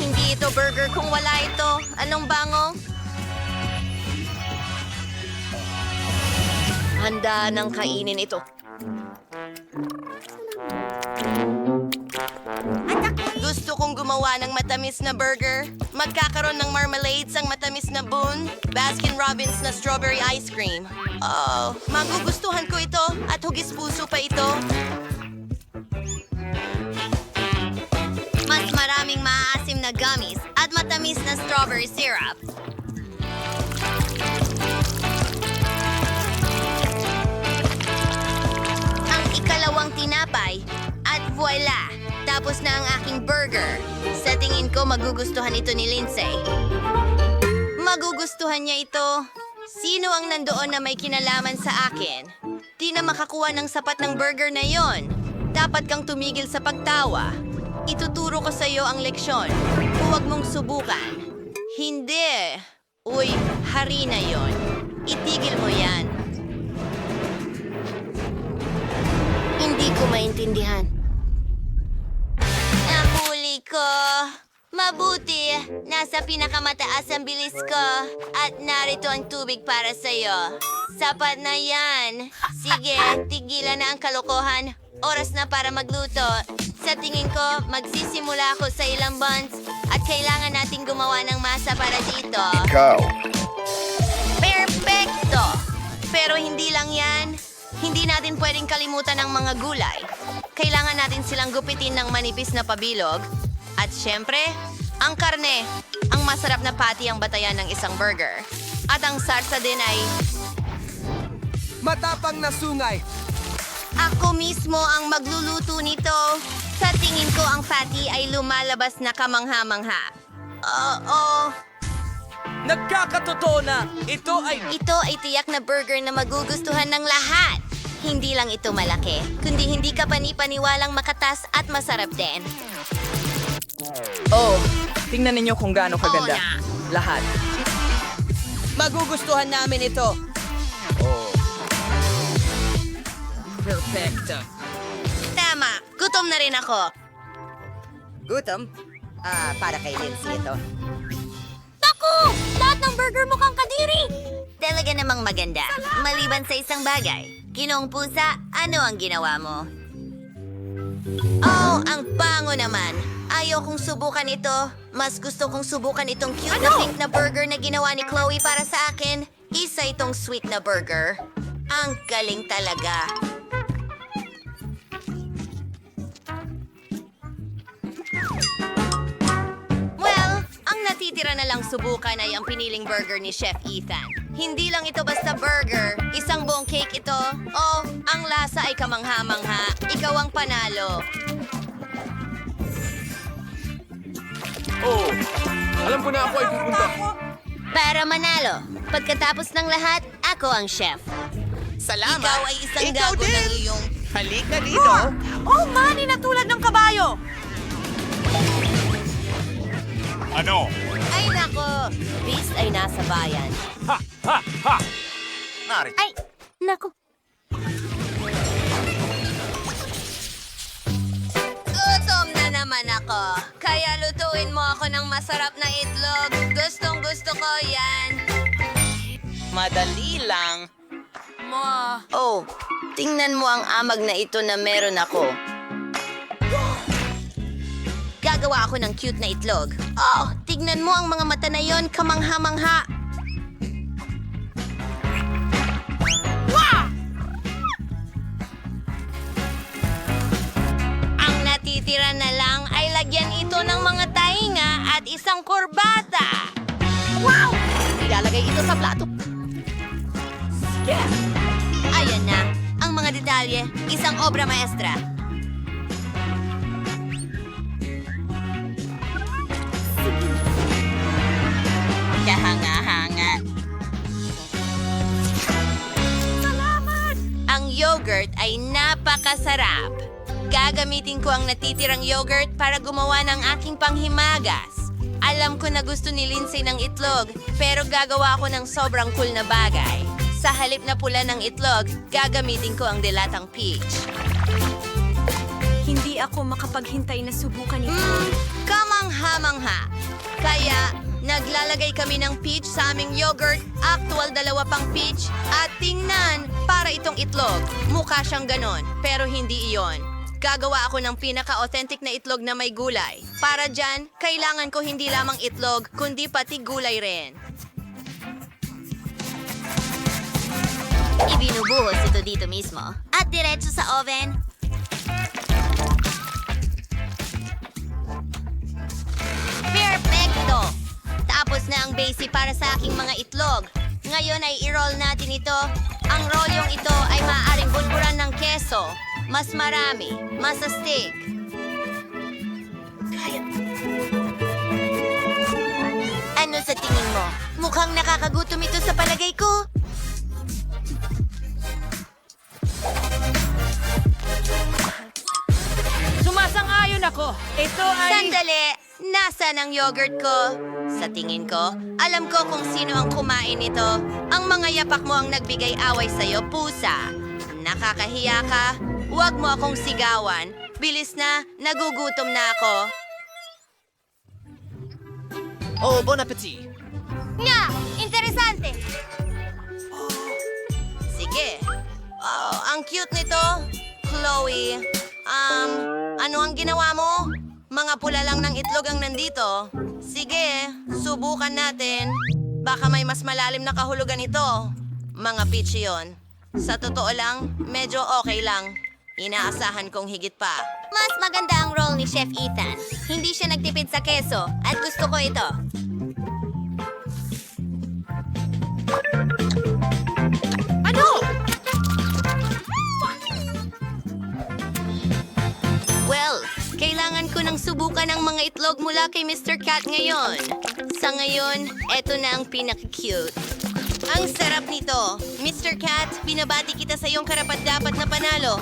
Speaker 4: Hindi ito burger kung wala ito. Anong bango?
Speaker 8: Handa ng kainin ito.
Speaker 3: Gusto kong gumawa ng matamis na burger. Magkakaroon ng marmalades ang matamis na bun. Baskin-Robbins na strawberry ice cream. Oh, magugustuhan ko ito at hugis puso pa ito.
Speaker 4: Mas maraming maaasim na gummies at matamis na strawberry syrup. Ang ikalawang tinapay at voila! Tapos na ang aking burger. Sa tingin ko magugustuhan ito ni Lindsay. Magugustuhan niya ito. Sino ang nandoon na may kinalaman sa akin? Di na makakuha ng sapat ng burger na yon. Dapat kang tumigil sa pagtawa. Ituturo ko sa iyo ang leksyon. Huwag mong subukan. Hindi. Uy, hari na yon. Itigil mo yan. Hindi ko maintindihan. Nahuli ko. Mabuti. Nasa pinakamataas ang bilis ko. At narito ang tubig para sa'yo. Sapat na yan. Sige, tigilan na ang kalokohan. Oras na para magluto. Sa tingin ko, magsisimula ako sa ilang buns. At kailangan nating gumawa ng masa para dito. Perfecto! Pero hindi lang yan. Hindi natin pwedeng kalimutan ang mga gulay. Kailangan natin silang gupitin ng manipis na pabilog. At syempre, ang karne. Ang masarap na patty ang batayan ng isang burger. At ang sarsa din ay...
Speaker 6: Matapang na sungay.
Speaker 4: Ako mismo ang magluluto nito. Sa tingin ko ang patty ay lumalabas na kamangha-mangha. Oo.
Speaker 5: Nagkakatotoo na! Ito ay
Speaker 4: tiyak na burger na magugustuhan ng lahat. Hindi lang ito malaki, kundi hindi ka panipaniwalang makatas at masarap din.
Speaker 10: Oh, tingnan ninyo kung gaano kaganda.
Speaker 4: Oo na.
Speaker 10: Lahat.
Speaker 8: Magugustuhan namin ito.
Speaker 5: perfecto.
Speaker 4: Tama, gutom na rin ako.
Speaker 8: Gutom? Para kay Lindsay ito.
Speaker 4: Naku! Lahat ng burger mo kang kadiri! Talaga namang maganda. Maliban sa isang bagay. Ginoong pusa, ano ang ginawa mo? Oh, ang bango naman. Ayaw kong subukan ito. Mas gusto kong subukan itong cute na pink na burger na ginawa ni Chloe para sa akin. Isa itong sweet na burger. Ang galing talaga. Well, ang natitira na lang subukan ay ang piniling burger ni Chef Ethan. Hindi lang ito basta burger, isang buong cake ito. Oh, ang lasa ay kamangha-mangha. Ikaw ang panalo.
Speaker 2: Oh, alam ko na ako ay pupunta.
Speaker 4: Para manalo, pagkatapos ng lahat, ako ang chef.
Speaker 3: Salamat.
Speaker 4: Ikaw ay isang gago ng iyong...
Speaker 3: Halika dito.
Speaker 9: Oh, mani na tulad ng kabayo!
Speaker 2: Ano?
Speaker 3: Ay nako, Beast ay nasa bayan.
Speaker 4: Ay, naku. Gutom na naman ako. Kaya lutuin mo ako ng masarap na itlog. Gustong gusto ko yan.
Speaker 3: Madali lang. Oh, tingnan mo ang amag na ito na meron ako.
Speaker 4: Gagawa ako ng cute na itlog. Oh, tignan mo ang mga mata na yon, kamangha-mangha. Ang natitira na lang ay lagyan magluto ng mga tainga at isang kurbata.
Speaker 8: Ilalagay ito sa plato.
Speaker 4: Ayan na, ang mga detalye, isang obra maestra. Kahanga-hanga. Ang yogurt ay napakasarap. Gagamitin ko ang natitirang yogurt para gumawa ng aking panghimagas. Alam ko na gusto ni Lindsay ng itlog, pero gagawa ako ng sobrang cool na bagay. Sa halip na pula ng itlog, gagamitin ko ang dilatang peach.
Speaker 9: Hindi ako makapaghintay na subukan ito.
Speaker 4: Kamangha-mangha. Kaya, naglalagay kami ng peach sa aming yogurt, actual 2 pang peach, at tingnan, para itong itlog. Mukha siyang ganon, pero hindi iyon. Gagawa ako ng pinaka-authentic na itlog na may gulay. Para dyan, kailangan ko hindi lamang itlog, kundi pati gulay rin.
Speaker 11: Ibinubuhos ito dito mismo at diretso sa oven.
Speaker 4: Perfecto! Tapos na ang base para sa aking mga itlog. Ngayon ay i-roll natin ito. Ang rolyong ito ay maaaring bunburan ng keso. Mas marami, mas astig.
Speaker 11: Ano sa tingin mo? Mukhang nakakagutom ito sa palagay ko.
Speaker 10: Sumasang-ayon ako. Ito ay...
Speaker 4: Sandali! Nasaan ang yogurt ko? Sa tingin ko, alam ko kung sino ang kumain nito. Ang mga yapak mo ang nagbigay away sa'yo, pusa. Nakakahiya ka? Huwag mo akong sigawan. Bilis na, nagugutom na ako.
Speaker 5: Oh, bon appetit!
Speaker 4: Nga! Interesante! Sige. Oh, ang cute nito. Chloe, ano ang ginawa mo? Mga pula lang ng itlog ang nandito. Sige, subukan natin. Baka may mas malalim na kahulugan ito. Mga peach yun. Sa totoo lang, medyo okay lang. Inaasahan kong higit pa.
Speaker 11: Mas maganda ang roll ni Chef Ethan. Hindi siya nagtipid sa keso at gusto ko ito.
Speaker 4: Ano? Well, kailangan ko nang subukan ang mga itlog mula kay Mr. Cat ngayon. Sa ngayon, eto na ang pinaka-cute. Ang sarap nito. Mr. Cat, binabati kita sa iyong karapat-dapat na panalo.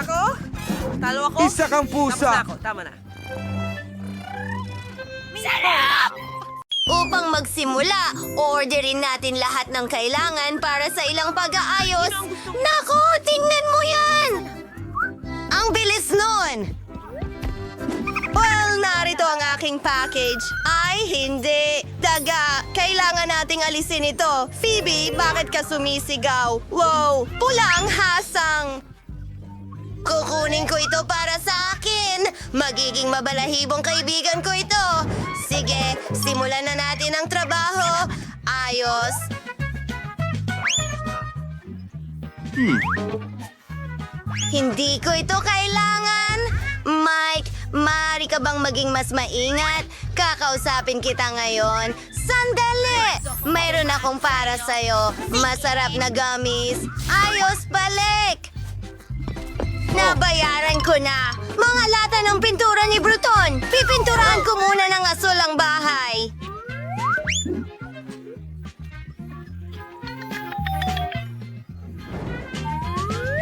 Speaker 10: Ako? Talo ako?
Speaker 6: Isa kang pusa.
Speaker 10: Tama na.
Speaker 4: Upang magsimula, orderin natin lahat ng kailangan para sa ilang pag-aayos. Nako, tingnan mo yan! Ang bilis nun! Well, narito ang aking package. Ay, hindi. Daga, kailangan nating alisin ito. Phoebe, bakit ka sumisigaw? Wow, pula ang hasang. Kukunin ko ito para sa akin. Magiging mabalahibong kaibigan ko ito. Sige, simulan na natin ang trabaho. Ayos. Hindi ko ito kailangan. Mike, maaari ka bang maging mas maingat? Kakausapin kita ngayon. Sandali! Mayroon akong para sa'yo. Masarap na gummies. Ayos, balik! Nabayaran ko na. Mga lata ng pintura ni Bruton. Pipinturahan ko muna ng asul ang bahay.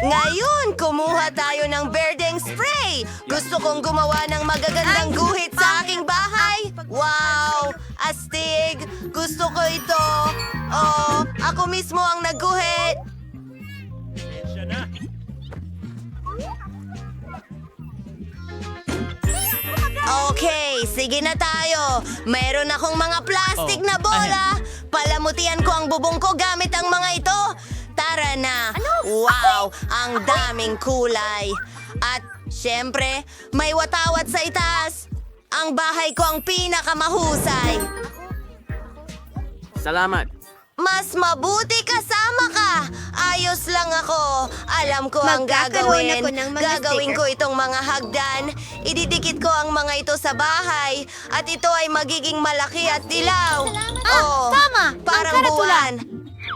Speaker 4: Ngayon, kumuha tayo ng berdeng spray. Gusto kong gumawa ng magagandang guhit sa aking bahay. Wow! Astig! Gusto ko ito. Oh, ako mismo ang nagguhit. Okay, sige na tayo. Mayroon akong mga plastic na bola. Palamutian ko ang bubong ko gamit ang mga ito. Tara na. Wow, ang daming kulay. At syempre, may watawat sa itaas. Ang bahay ko ang pinakamahusay.
Speaker 10: Salamat.
Speaker 3: Mas mabuti kasama ka. Ayos lang ako. Alam ko ang
Speaker 11: Magkakaroon
Speaker 3: gagawin.
Speaker 11: ako ng mga
Speaker 3: Gagawin
Speaker 11: sticker.
Speaker 3: ko itong mga hagdan. Ididikit ko ang mga ito sa bahay. At ito ay magiging malaki at dilaw.
Speaker 11: tama. Ang
Speaker 3: Parang
Speaker 11: karatula.
Speaker 3: buwan.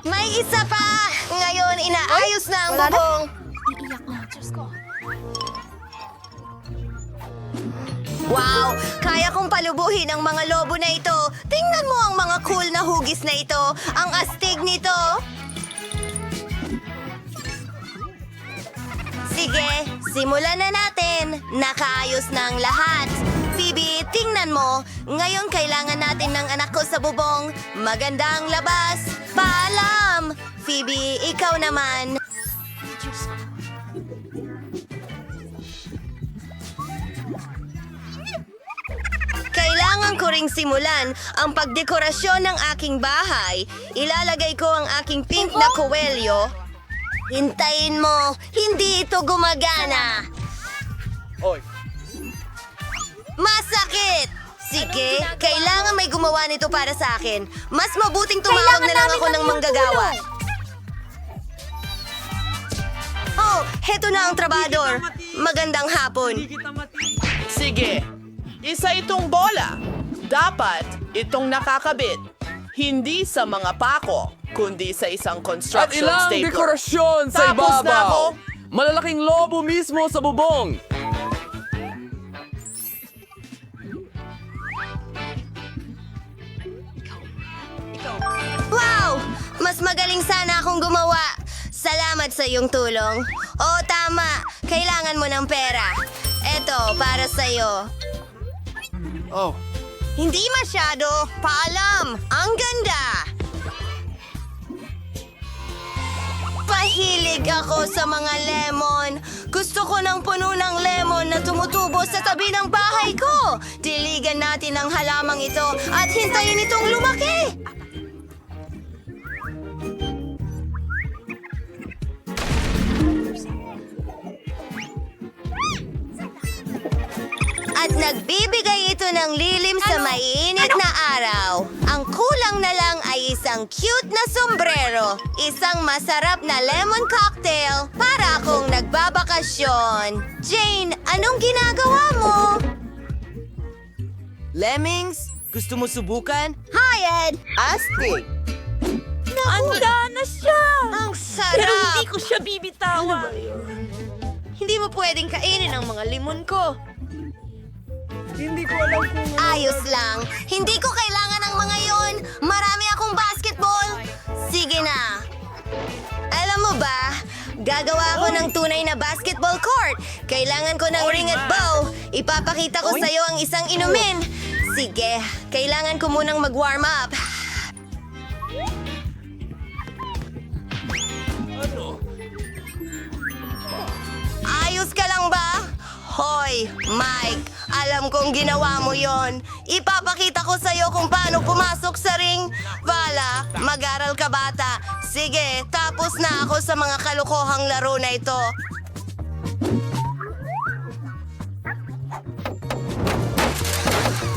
Speaker 3: May isa pa. Ngayon, inaayos na ang bubong. Wow! Kaya kong palubuhin ang mga lobo na ito. Tingnan mo ang mga cool na hugis na ito. Ang astig nito. Sige, simulan na natin. Nakaayos na ang lahat. Phoebe, tingnan mo. Ngayon kailangan natin ng anak ko sa bubong. Maganda ang labas. Paalam! Phoebe, ikaw naman. Kailangan ko ring simulan ang pagdekorasyon ng aking bahay. Ilalagay ko ang aking pink na kowelyo. Hintayin mo, hindi ito gumagana.
Speaker 5: Oy,
Speaker 3: Masakit! Sige, kailangan may gumawa nito para sa akin. Mas mabuting tumawag na lang ako ng manggagawa. Oh, heto na ang trabador. Magandang hapon.
Speaker 12: Sige, isa itong bola. Dapat itong nakakabit. Hindi sa mga pako, kundi sa isang
Speaker 6: At
Speaker 12: construction
Speaker 6: ilang
Speaker 12: stapler.
Speaker 6: dekorasyon sa
Speaker 12: Tapos na ako.
Speaker 6: ibabaw. Malalaking lobo mismo sa bubong.
Speaker 3: Wow! Mas magaling sana akong gumawa. Salamat sa iyong tulong. Oo, tama. Kailangan mo ng pera. Eto, para sa'yo.
Speaker 2: Oh,
Speaker 3: Hindi masyado. Paalam. Ang ganda. Pahilig ako sa mga lemon. Gusto ko ng puno ng lemon na tumutubo sa tabi ng bahay ko. Diligan natin ang halamang ito at hintayin itong lumaki. At nagbibigay ito ng lilim sa maiinit na araw. Ang kulang na lang ay isang cute na sombrero. Isang masarap na lemon cocktail para akong nagbabakasyon. Jane, anong ginagawa mo?
Speaker 5: Lemmings, gusto mo subukan?
Speaker 3: Hi, Ed!
Speaker 5: Astig!
Speaker 8: Handa na siya!
Speaker 3: Ang sarap!
Speaker 8: Pero hindi ko siya bibitawan.
Speaker 3: Hindi mo pwedeng kainin ang mga limon ko.
Speaker 10: Hindi ko alam kung...
Speaker 3: Ayos lang. Hindi ko kailangan ng mga yon. Marami akong basketball. Sige na. Alam mo ba, gagawa ako ng tunay na basketball court. Kailangan ko ng ring at bow. Ipapakita ko sa'yo ang isang inumin. Sige, kailangan ko munang mag-warm up. Ayos ka lang ba? Hoy, Mike, alam kong ginawa mo yon. Ipapakita ko sa'yo kung paano pumasok sa ring. Vala, mag-aral ka bata. Sige, tapos na ako sa mga kalokohang laro na ito.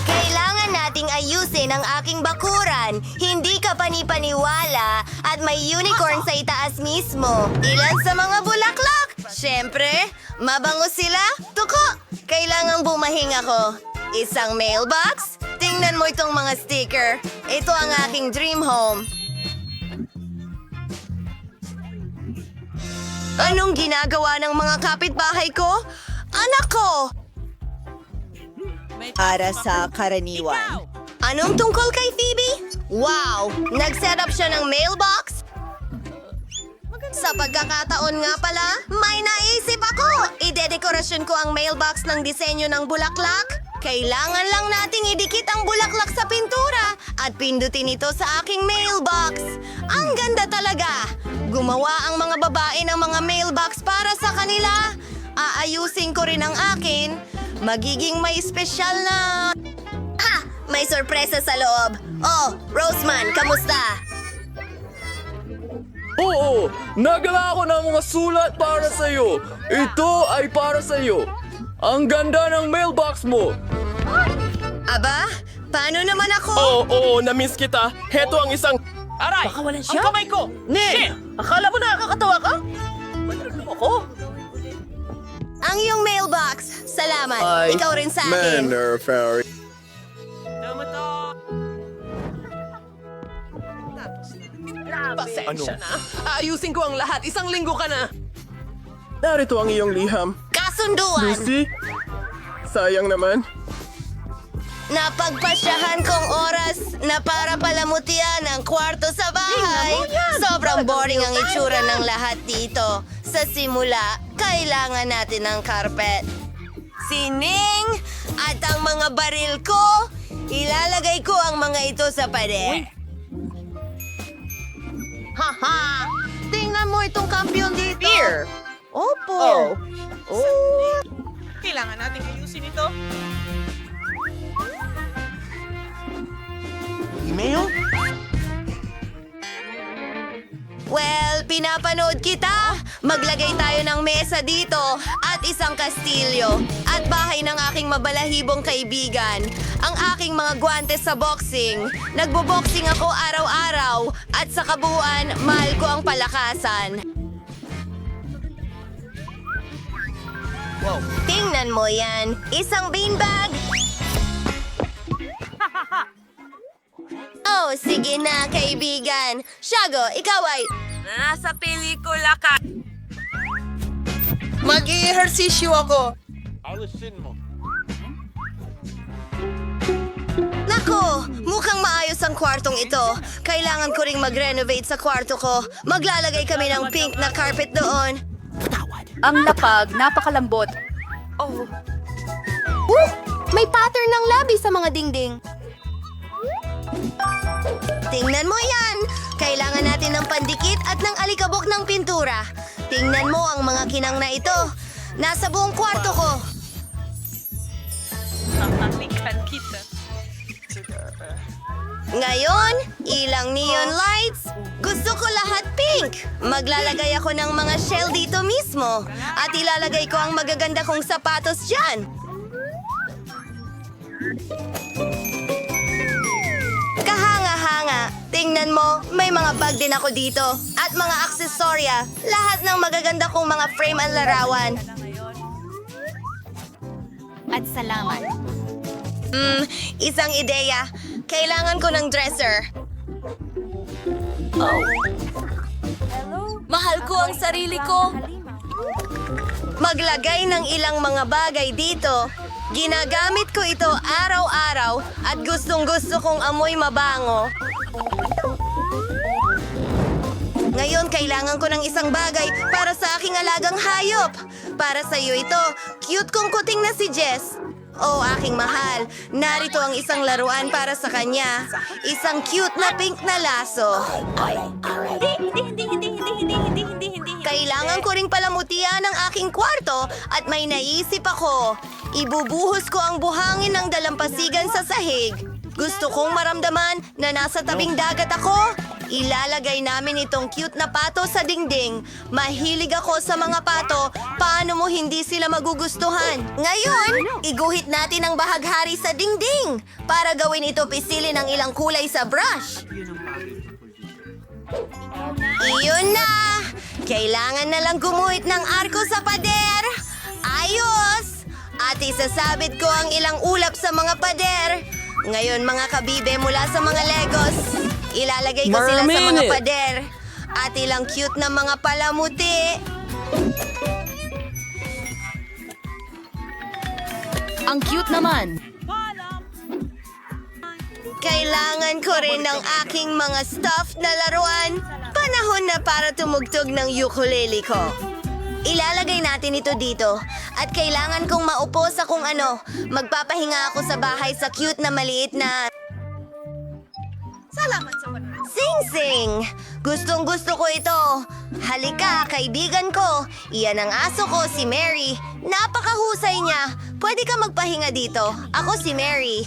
Speaker 3: Kailangan nating ayusin ang aking bakuran. Hindi ka panipaniwala at may unicorn sa itaas mismo. Ilan sa mga bulaklak? Siyempre, mabango sila. Tuko! Kailangang bumahing ako. Isang mailbox? Tingnan mo itong mga sticker. Ito ang aking dream home. Anong ginagawa ng mga kapitbahay ko? Anak ko! Para sa karaniwan. Anong tungkol kay Phoebe? Wow! Nag-set up siya ng mailbox? Sa pagkakataon nga pala, may naisip ako! Idedekorasyon ko ang mailbox ng disenyo ng bulaklak. Kailangan lang nating idikit ang bulaklak sa pintura at pindutin ito sa aking mailbox. Ang ganda talaga! Gumawa ang mga babae ng mga mailbox para sa kanila. Aayusin ko rin ang akin. Magiging may espesyal na... Ah! May sorpresa sa loob. Oh, Roseman, kamusta?
Speaker 6: Oo, nagala ako ng mga sulat para sa iyo. Ito ay para sa iyo. Ang ganda ng mailbox mo.
Speaker 3: Aba, paano naman ako?
Speaker 2: Oo, na-miss kita. Heto ang isang...
Speaker 5: Aray!
Speaker 8: Baka walang
Speaker 5: Ang
Speaker 8: siya?
Speaker 5: kamay ko!
Speaker 8: Nick! Akala mo nakakatawa ka? Ako?
Speaker 3: Ang iyong mailbox. Salamat.
Speaker 6: Ay,
Speaker 3: Ikaw rin sa akin.
Speaker 6: Fairy.
Speaker 12: Pasensya na. Ayusin ko ang lahat. Isang linggo ka na. Narito ang iyong liham.
Speaker 3: Kasunduan.
Speaker 12: Lucy? Sayang naman.
Speaker 3: Napagpasyahan kong oras na para palamutian ang kwarto sa bahay. Sobrang boring ang itsura ng lahat dito. Sa simula, kailangan natin ng carpet. Sining at ang mga baril ko, ilalagay ko ang mga ito sa pader. Haha! Tingnan mo itong kampiyon dito. Beer! Opo!
Speaker 10: Kailangan natin ayusin ito.
Speaker 3: Well, pinapanood kita. Maglagay tayo ng mesa dito at isang kastilyo at bahay ng aking mabalahibong kaibigan. Ang aking mga guwantes sa boxing. Nagbo-boxing ako araw-araw at sa kabuuan, mahal ko ang palakasan. Tingnan mo yan. Isang beanbag. Oh, sige na, kaibigan. Shago, ikaw ay...
Speaker 8: Nasa pelikula ka.
Speaker 12: Mag-i-ehersisyo ako.
Speaker 3: Nako, mukhang maayos ang kwartong ito. Kailangan ko ring mag-renovate sa kwarto ko. Maglalagay kami ng pink na carpet doon.
Speaker 7: Ang lapag, napakalambot.
Speaker 3: May pattern ng labi sa mga dingding. Tingnan mo yan! Kailangan natin ng pandikit at ng alikabok ng pintura. Tingnan mo ang mga kinang na ito. Nasa buong kwarto ko. Ngayon, ilang neon lights. Gusto ko lahat pink. Maglalagay ako ng mga shell dito mismo. At ilalagay ko ang magaganda kong sapatos dyan. Kahanga-hanga. Tingnan mo, may mga bag din ako dito. At mga aksesorya. Lahat ng magaganda kong mga frame at larawan.
Speaker 11: At salamat.
Speaker 3: Isang ideya. Kailangan ko ng dresser.
Speaker 8: Mahal ko ang sarili ko.
Speaker 3: Maglagay ng ilang mga bagay dito. Ginagamit ko ito araw-araw at gustong-gusto kong amoy mabango. Ngayon, kailangan ko ng isang bagay para sa aking alagang hayop. Para sa iyo ito, cute kong kuting na si Jess. Oh, aking mahal, narito ang isang laruan para sa kanya. Isang cute na pink na laso. Kailangan ko ring palamutian ang aking kwarto at may naisip ako. Ibubuhos ko ang buhangin ng dalampasigan sa sahig. Gusto kong maramdaman na nasa tabing dagat ako. Ilalagay namin itong cute na pato sa dingding. Mahilig ako sa mga pato. Paano mo hindi sila magugustuhan? Ngayon, iguhit natin ang bahaghari sa dingding para gawin ito pisilin ng ilang kulay sa brush. Iyon na! Kailangan na lang gumuhit ng arko sa pader. Ayos! At isasabit ko ang ilang ulap sa mga pader. Ngayon, mga kabibe mula sa mga Legos, ilalagay ko sila sa mga pader. At ilang cute na mga palamuti.
Speaker 8: Ang cute naman.
Speaker 3: Kailangan ko rin ng aking mga stuffed na laruan. Panahon na para tumugtog ng ukulele ko. Ilalagay natin ito dito. At kailangan kong maupo sa kung ano. Magpapahinga ako sa bahay sa cute na maliit na...
Speaker 11: Salamat sa
Speaker 3: Sing-sing! Gustong-gusto ko ito. Halika, kaibigan ko. Iyan ang aso ko, si Mary. Napakahusay niya. Pwede ka magpahinga dito. Ako si Mary.